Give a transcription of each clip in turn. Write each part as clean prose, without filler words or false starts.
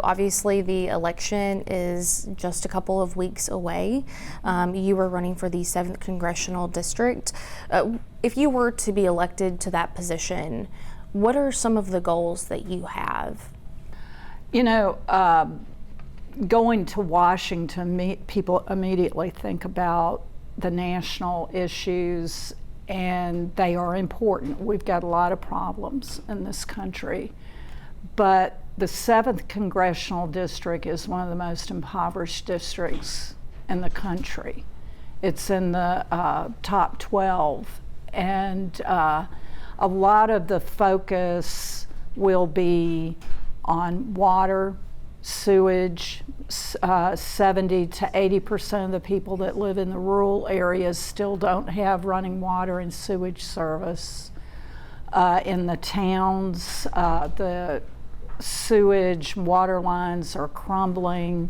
obviously the election is just a couple of weeks away. You were running for the 7th Congressional District. If you were to be elected to that position, what are some of the goals that you have? You know, going to Washington, people immediately think about the national issues, and they are important. We've got a lot of problems in this country, but the 7th Congressional District is one of the most impoverished districts in the country. It's in the top 12, and a lot of the focus will be on water, sewage. 70 to 80% of the people that live in the rural areas still don't have running water and sewage service. In the towns, the sewage water lines are crumbling.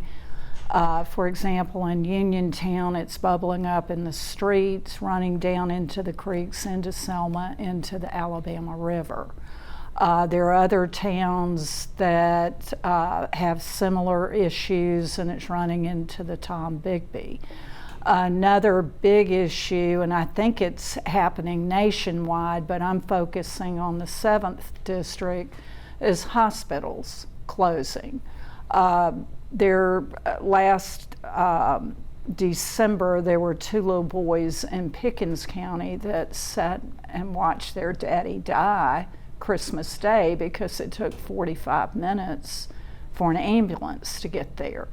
For example, in Uniontown, it's bubbling up in the streets, running down into the creeks, into Selma, into the Alabama River. There are other towns that have similar issues, and it's running into the Tombigbee. Another big issue, and I think it's happening nationwide, but I'm focusing on the 7th District, is hospitals closing. Last December, there were 2 little boys in Pickens County that sat and watched their daddy die Christmas Day because it took 45 minutes for an ambulance to get there.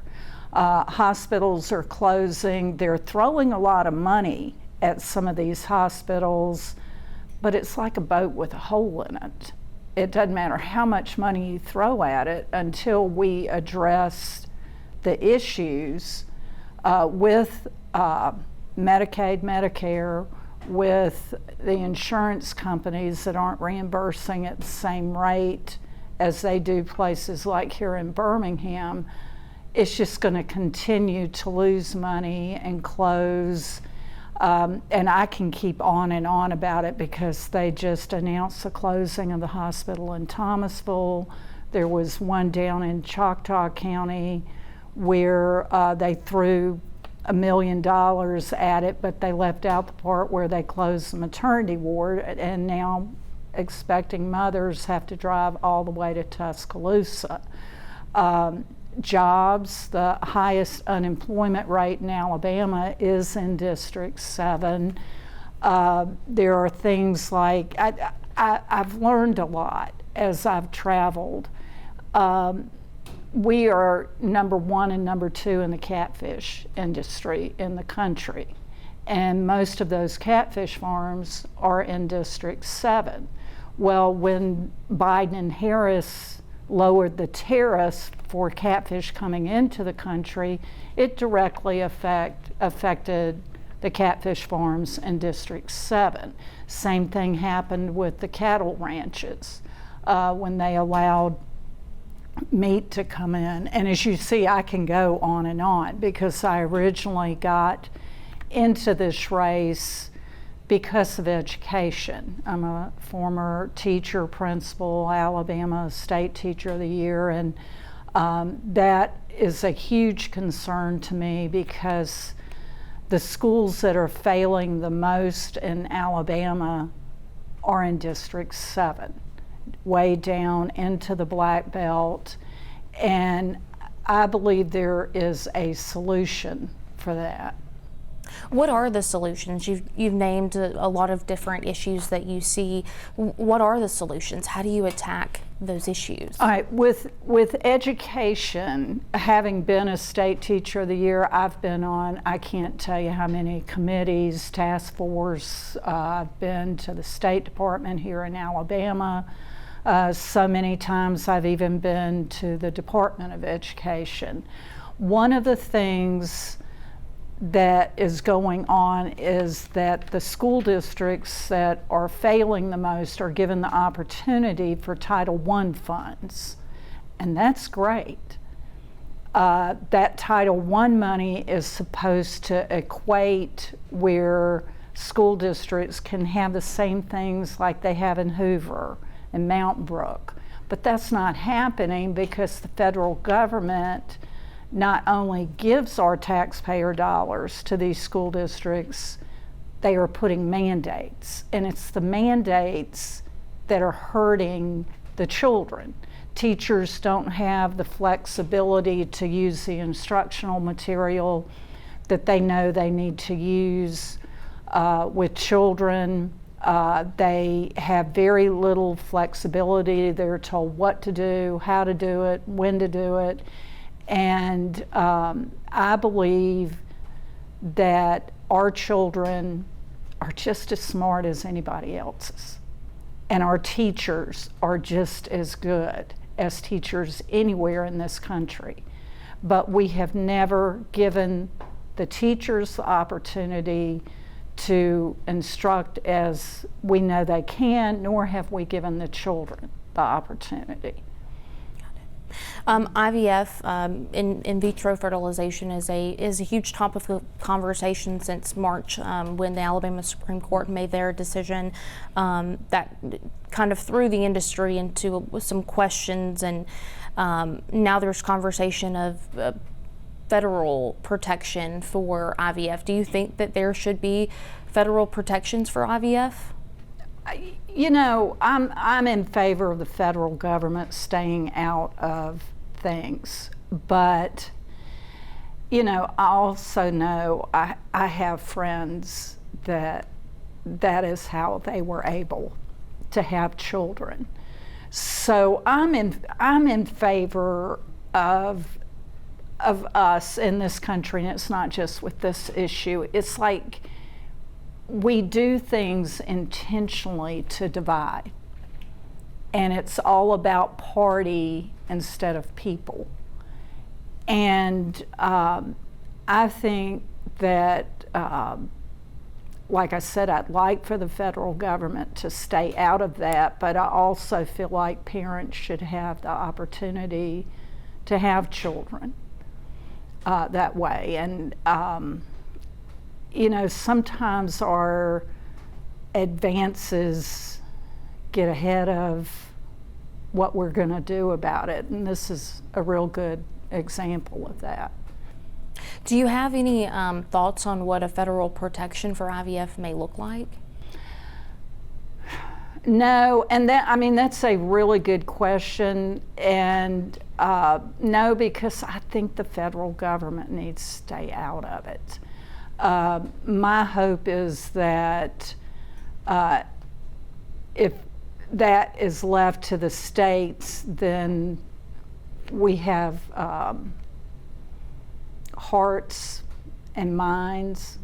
Hospitals are closing. They're throwing a lot of money at some of these hospitals, but it's like a boat with a hole in it. It doesn't matter how much money you throw at it until we address the issues with Medicaid, Medicare, with the insurance companies that aren't reimbursing at the same rate as they do places like here in Birmingham. It's just going to continue to lose money and close. And I can keep on and on about it because they just announced the closing of the hospital in Thomasville. There was one down in Choctaw County where they threw $1 million at it, but they left out the part where they closed the maternity ward, and now expecting mothers have to drive all the way to Tuscaloosa. Jobs, the highest unemployment rate in Alabama is in District 7. There are things like, I've learned a lot as I've traveled. We are number 1 and number 2 in the catfish industry in the country. And most of those catfish farms are in District 7. Well, when Biden and Harris lowered the tariffs for catfish coming into the country, it directly affected the catfish farms in District 7. Same thing happened with the cattle ranches when they allowed meat to come in. And as you see, I can go on and on because I originally got into this race because of education. I'm a former teacher, principal, Alabama State Teacher of the Year, and that is a huge concern to me because the schools that are failing the most in Alabama are in District 7. Way down into the Black Belt, and I believe there is a solution for that. What are the solutions? You've named a lot of different issues that you see. What are the solutions? How do you attack those issues? All right, with education, having been a State Teacher of the Year, I've been on, I can't tell you how many committees, task force. I've been to the State Department here in Alabama. So many times I've even been to the Department of Education. One of the things that is going on is that the school districts that are failing the most are given the opportunity for Title I funds, and that's great. That Title I money is supposed to equate where school districts can have the same things like they have in Hoover and Mount Brook. But that's not happening because the federal government not only gives our taxpayer dollars to these school districts, they are putting mandates. And it's the mandates that are hurting the children. Teachers don't have the flexibility to use the instructional material that they know they need to use with children. They have very little flexibility. They're told what to do, how to do it, when to do it. And I believe that our children are just as smart as anybody else's. And our teachers are just as good as teachers anywhere in this country. But we have never given the teachers the opportunity to instruct as we know they can, nor have we given the children the opportunity. IVF, in vitro fertilization, is a huge topic of conversation since March, when the Alabama Supreme Court made their decision that kind of threw the industry into some questions, and now there's conversation of federal protection for IVF. Do you think that there should be federal protections for IVF? You know, I'm in favor of the federal government staying out of things, but you know, I also know I have friends that is how they were able to have children. So I'm in favor of us in this country, and it's not just with this issue. It's like we do things intentionally to divide, and it's all about party instead of people. And I think that, like I said, I'd like for the federal government to stay out of that, but I also feel like parents should have the opportunity to have children that way. And you know, sometimes our advances get ahead of what we're going to do about it, and this is a real good example of that. Do you have any thoughts on what a federal protection for IVF may look like? No, and that's a really good question, and no, because I think the federal government needs to stay out of it. My hope is that if that is left to the states, then we have hearts and minds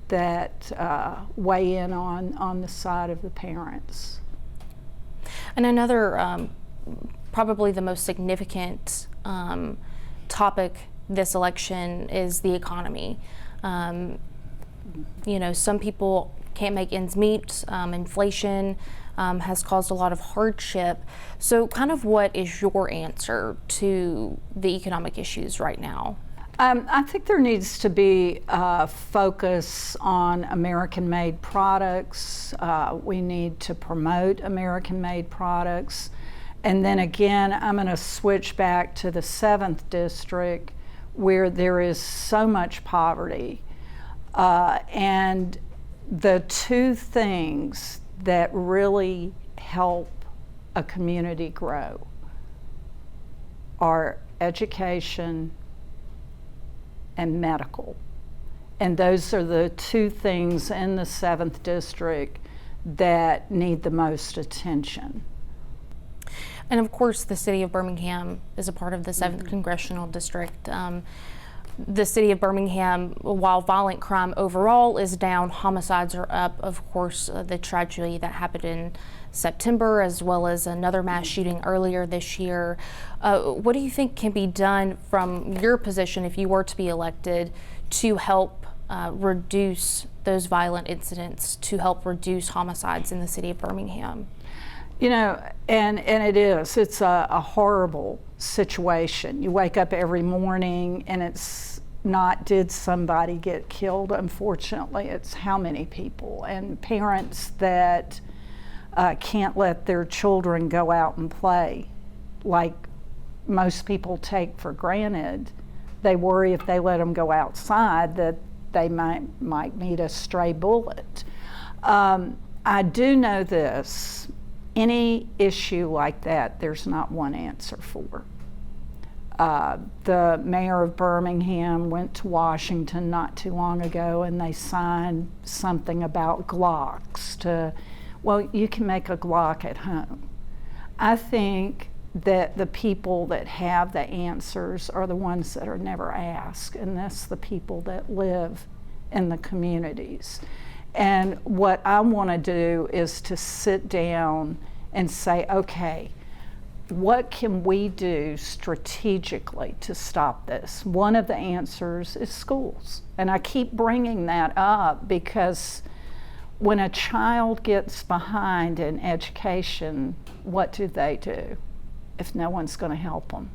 that weigh in on the side of the parents. And another, probably the most significant topic this election is the economy. You know, some people can't make ends meet. Inflation has caused a lot of hardship. So kind of what is your answer to the economic issues right now? I think there needs to be a focus on American-made products. We need to promote American-made products. And then again, I'm going to switch back to the 7th District, where there is so much poverty. And the two things that really help a community grow are education and medical. And those are the two things in the 7th District that need the most attention. And of course, the city of Birmingham is a part of the 7th Congressional District. The city of Birmingham, while violent crime overall is down, homicides are up. Of course, the tragedy that happened in September, as well as another mass shooting earlier this year. What do you think can be done from your position, if you were to be elected, to help reduce those violent incidents, to help reduce homicides in the city of Birmingham? You know, and it's a horrible situation. You wake up every morning and it's not, did somebody get killed? Unfortunately, it's how many people, and parents that can't let their children go out and play like most people take for granted. They worry if they let them go outside that they might meet a stray bullet. I do know this, any issue like that, there's not one answer for. The mayor of Birmingham went to Washington not too long ago, and they signed something about Glocks well, you can make a Glock at home. I think that the people that have the answers are the ones that are never asked, and that's the people that live in the communities. And what I want to do is to sit down and say, okay, what can we do strategically to stop this? One of the answers is schools. And I keep bringing that up because when a child gets behind in education, what do? If no one's going to help them?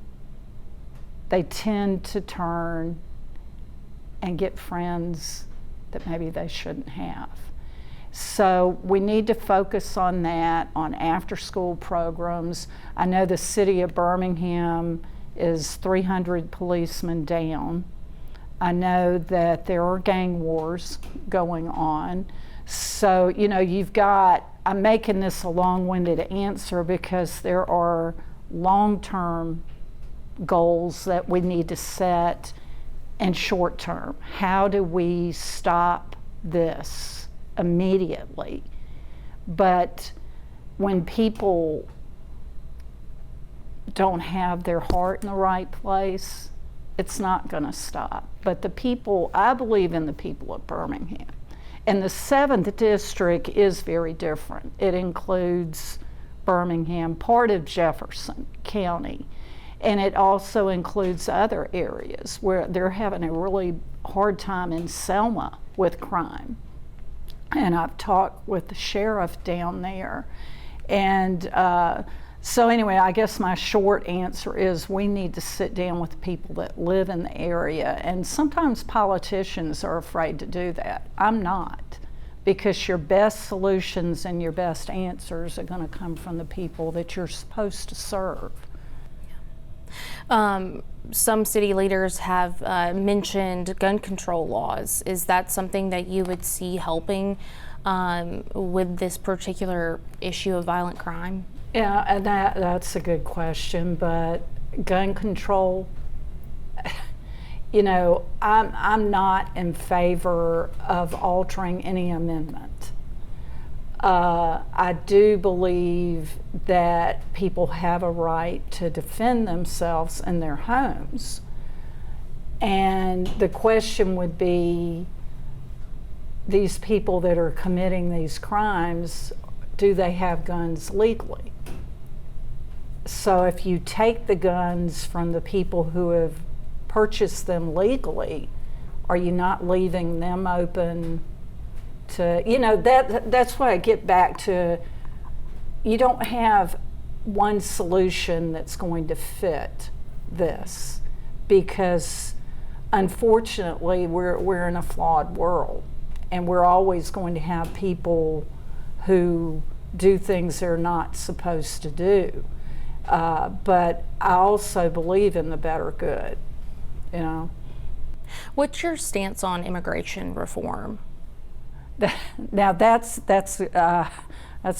They tend to turn and get friends that maybe they shouldn't have. So we need to focus on that, on after-school programs. I know the city of Birmingham is 300 policemen down. I know that there are gang wars going on. So, I'm making this a long-winded answer because there are long-term goals that we need to set and short-term. How do we stop this immediately? But when people don't have their heart in the right place, it's not going to stop. But I believe in the people of Birmingham. And the 7th district is very different. It includes Birmingham, part of Jefferson County, and it also includes other areas where they're having a really hard time in Selma with crime. And I've talked with the sheriff down there. And so anyway, I guess my short answer is we need to sit down with the people that live in the area. And sometimes politicians are afraid to do that. I'm not, because your best solutions and your best answers are going to come from the people that you're supposed to serve. Some city leaders have mentioned gun control laws. Is that something that you would see helping with this particular issue of violent crime? Yeah, and that's a good question, but gun control, I'm not in favor of altering any amendment. I do believe that people have a right to defend themselves in their homes. And the question would be, these people that are committing these crimes, do they have guns legally? So if you take the guns from the people who have purchased them legally, are you not leaving them open to, that's why I get back to, you don't have one solution that's going to fit this, because unfortunately we're in a flawed world, and we're always going to have people who do things they're not supposed to do. But I also believe in the better good, What's your stance on immigration reform? Now that's a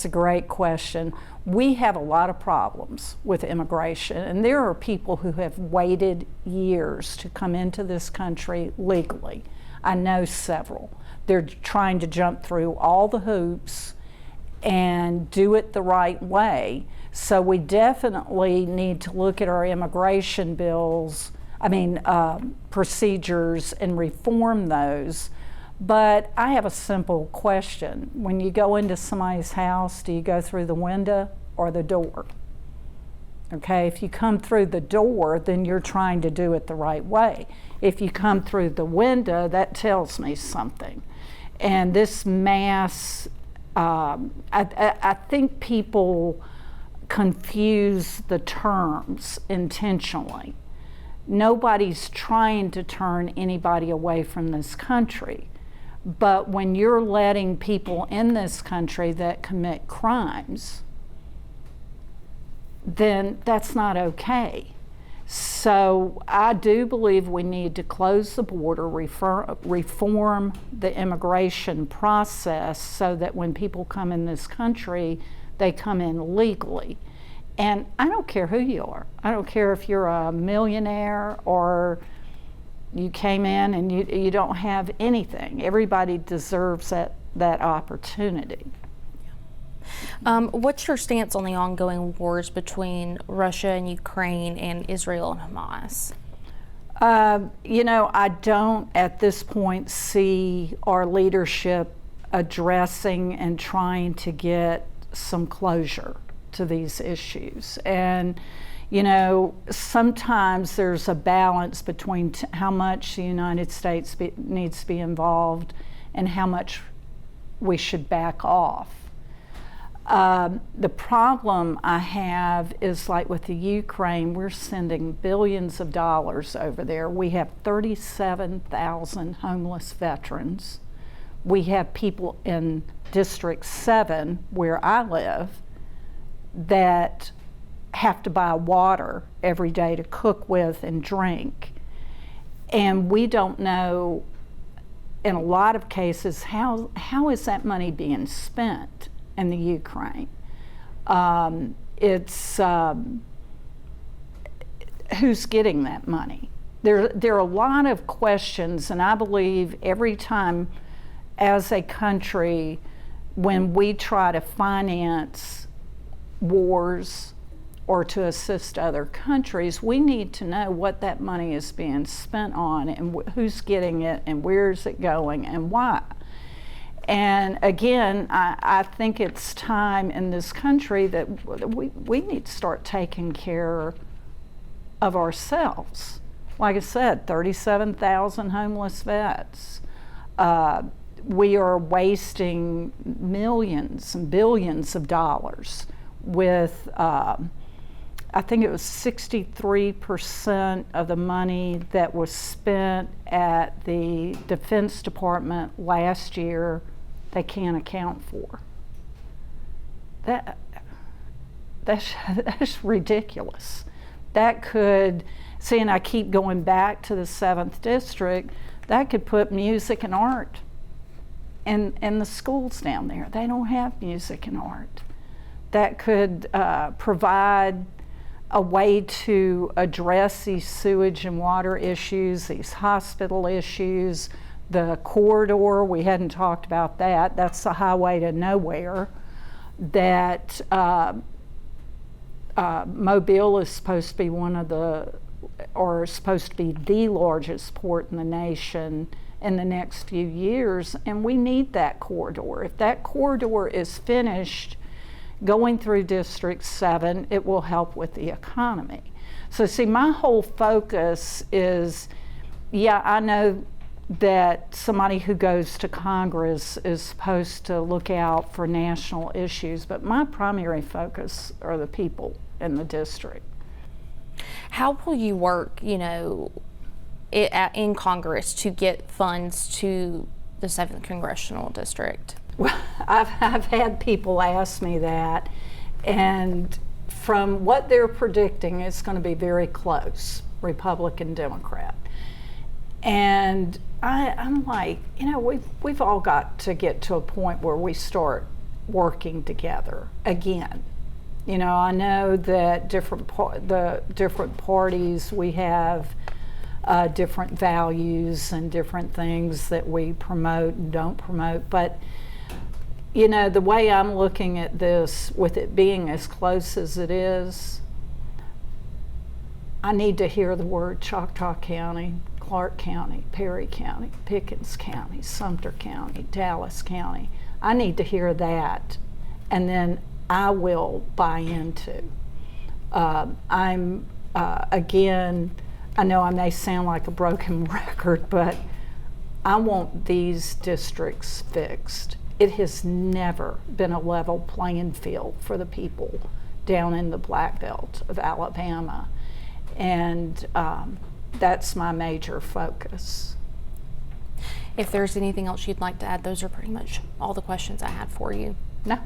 great question. We have a lot of problems with immigration, and there are people who have waited years to come into this country legally. I know several. They're trying to jump through all the hoops and do it the right way. So we definitely need to look at our immigration procedures and reform those. But I have a simple question. When you go into somebody's house, do you go through the window or the door? Okay, if you come through the door, then you're trying to do it the right way. If you come through the window, that tells me something. And this mass, I think people confuse the terms intentionally. Nobody's trying to turn anybody away from this country. But when you're letting people in this country that commit crimes, then that's not okay. So I do believe we need to close the border, reform the immigration process so that when people come in this country, they come in legally. And I don't care who you are. I don't care if you're a millionaire or you came in and you don't have anything. Everybody deserves that opportunity. What's your stance on the ongoing wars between Russia and Ukraine and Israel and Hamas? I don't at this point see our leadership addressing and trying to get some closure to these issues. And, sometimes there's a balance between how much the United States needs to be involved and how much we should back off. The problem I have is like with the Ukraine, we're sending billions of dollars over there. We have 37,000 homeless veterans. We have people in District 7, where I live, that have to buy water every day to cook with and drink. And we don't know, in a lot of cases, how is that money being spent in the Ukraine. Who's getting that money? There are a lot of questions, and I believe every time as a country, when we try to finance wars or to assist other countries, we need to know what that money is being spent on and who's getting it and where is it going and why. And again, I think it's time in this country that we need to start taking care of ourselves. Like I said, 37,000 homeless vets. We are wasting millions and billions of dollars with, I think it was 63% of the money that was spent at the Defense Department last year they can't account for. That's ridiculous. That could, see, and I keep going back to the 7th District, that could put music and art in the schools down there. They don't have music and art. That could provide a way to address these sewage and water issues, these hospital issues, the corridor, we hadn't talked about that. That's the highway to nowhere. That Mobile is supposed to be supposed to be the largest port in the nation in the next few years, and we need that corridor. If that corridor is finished going through District 7, it will help with the economy. So see, my whole focus is, yeah, I know that somebody who goes to Congress is supposed to look out for national issues, but my primary focus are the people in the district. How will you work, in Congress to get funds to the 7th Congressional District? Well, I've had people ask me that, and from what they're predicting, it's going to be very close, Republican, Democrat. And I'm like, we've all got to get to a point where we start working together again. I know that the different parties, we have different values and different things that we promote and don't promote, but the way I'm looking at this, with it being as close as it is, I need to hear the word Choctaw County, Clark County, Perry County, Pickens County, Sumter County, Dallas County. I need to hear that, and then I will buy into. Again, I know I may sound like a broken record, but I want these districts fixed. It has never been a level playing field for the people down in the Black Belt of Alabama, and that's my major focus. If there's anything else you'd like to add, those are pretty much all the questions I had for you. No,